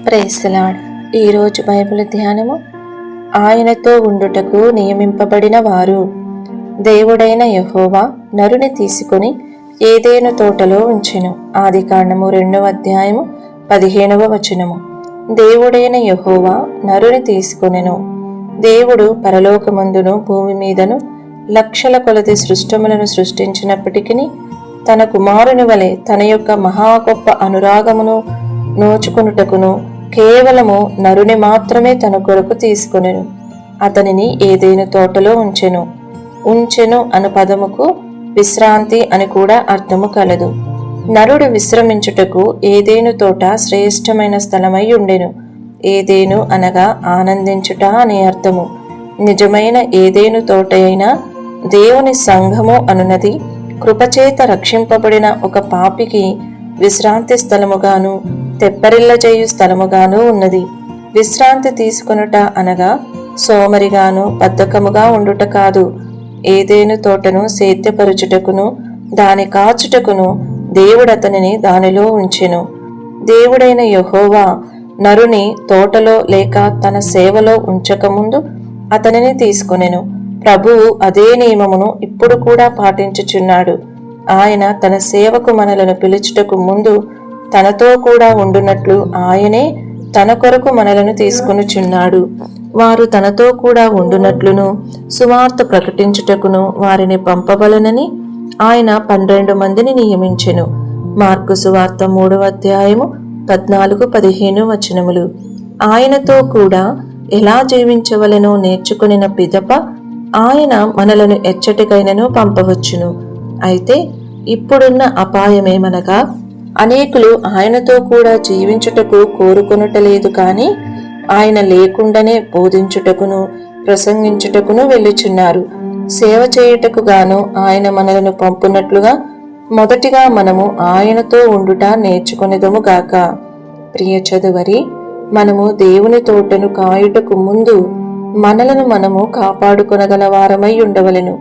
Praise the Lord. ఈరోజు Bible ధ్యానము, ఆయనతో ఉండుటకు నియమింపబడిన వారు. దేవుడైన యెహోవా నరుని తీసుకుని ఏదెను తోటలో ఉంచెను. ఆదికాండము 2వ అధ్యాయము 15వ వచనము. దేవుడైన యెహోవా నరుని తీసుకొనెను. దేవుడు పరలోకమందును భూమి మీదను లక్షల కొలది సృష్టములను సృష్టించినప్పటికీ తన కుమారుని వలె తన యొక్క మహా గొప్ప అనురాగమును నోచుకొనుటకును కేవలము నరుని మాత్రమే తన కొరకు తీసుకొనెను. అతనిని ఏదెను తోటలో ఉంచెను అను పదముకు విశ్రాంతి అని కూడా అర్థము కలదు. నరుడు విశ్రమించుటకు ఏదెను తోట శ్రేష్టమైన స్థలమై ఉండెను. ఏదెను అనగా ఆనందించుట అనే అర్థము. నిజమైన ఏదెను తోట అయిన దేవుని సంఘము అనునది కృపచేత రక్షింపబడిన ఒక పాపికి విశ్రాంతి స్థలముగాను తెప్పరిల్ల చేయు స్థలముగాను ఉన్నది. విశ్రాంతి తీసుకొనుట అనగా సోమరిగాను బద్ధకముగా ఉండుట కాదు. ఏదెను తోటను సేద్యపరుచుటకును దాని కాచుటకును దేవుడతనిని దానిలో ఉంచెను. దేవుడైన యెహోవా నరుని తోటలో లేక తన సేవలో ఉంచకముందు అతనిని తీసుకొనెను. ప్రభువు అదే నియమమును ఇప్పుడు కూడా పాటించుచున్నాడు. ఆయన తన సేవకు మనలను పిలుచుటకు ముందు తనతో కూడా ఉండునట్లు ఆయనే తన కొరకు మనలను తీసుకొనుచున్నాడు. వారు తనతో కూడా ఉండునట్లును సువార్త ప్రకటించుటకును వారిని పంపవలనని ఆయన 12 మందిని నియమించెను. మార్కు సువార్త 3వ అధ్యాయము 14-15 వచనములు. ఆయనతో కూడా ఎలా జీవించవలెనో నేర్చుకొనిన పిదప ఆయన మనలను ఎచ్చటికైనను పంపవచ్చును. అయితే ఇప్పుడున్న అపాయమేమనగా అనేకులు ఆయనతో కూడా జీవించుటకు కోరుకొనుటలేదు, కానీ ఆయన లేకుండానే బోధించుటకును ప్రసంగించుటకును వెళ్ళుచున్నారు. సేవ చేయుటకు గాను ఆయన మనలను పంపునట్లుగా మొదటిగా మనము ఆయనతో ఉండుట నేర్చుకొనిదము గాక. ప్రియ చదువరి, మనము దేవుని తోటను కాయుటకు ముందు మనలను మనము కాపాడుకొనగలవారమై ఉండవలెను.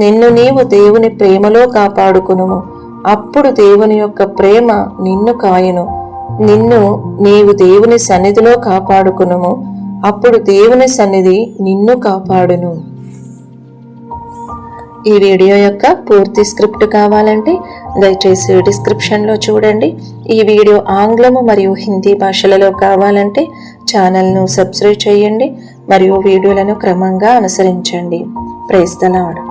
నిన్ను నీవు దేవుని ప్రేమలో కాపాడుకొనుము. అప్పుడు దేవుని యొక్క ప్రేమ నిన్ను కాయును. నీవు దేవుని సన్నిధిలో కాపాడుకొనుము. అప్పుడు దేవుని సన్నిధి నిన్ను కాపాడును. ఈ వీడియో యొక్క పూర్తి స్క్రిప్ట్ కావాలంటే దయచేసి డిస్క్రిప్షన్లో చూడండి. ఈ వీడియో ఆంగ్లము మరియు హిందీ భాషలలో కావాలంటే ఛానల్ను సబ్స్క్రైబ్ చేయండి మరియు వీడియోలను క్రమంగా అనుసరించండి. Praise the lord.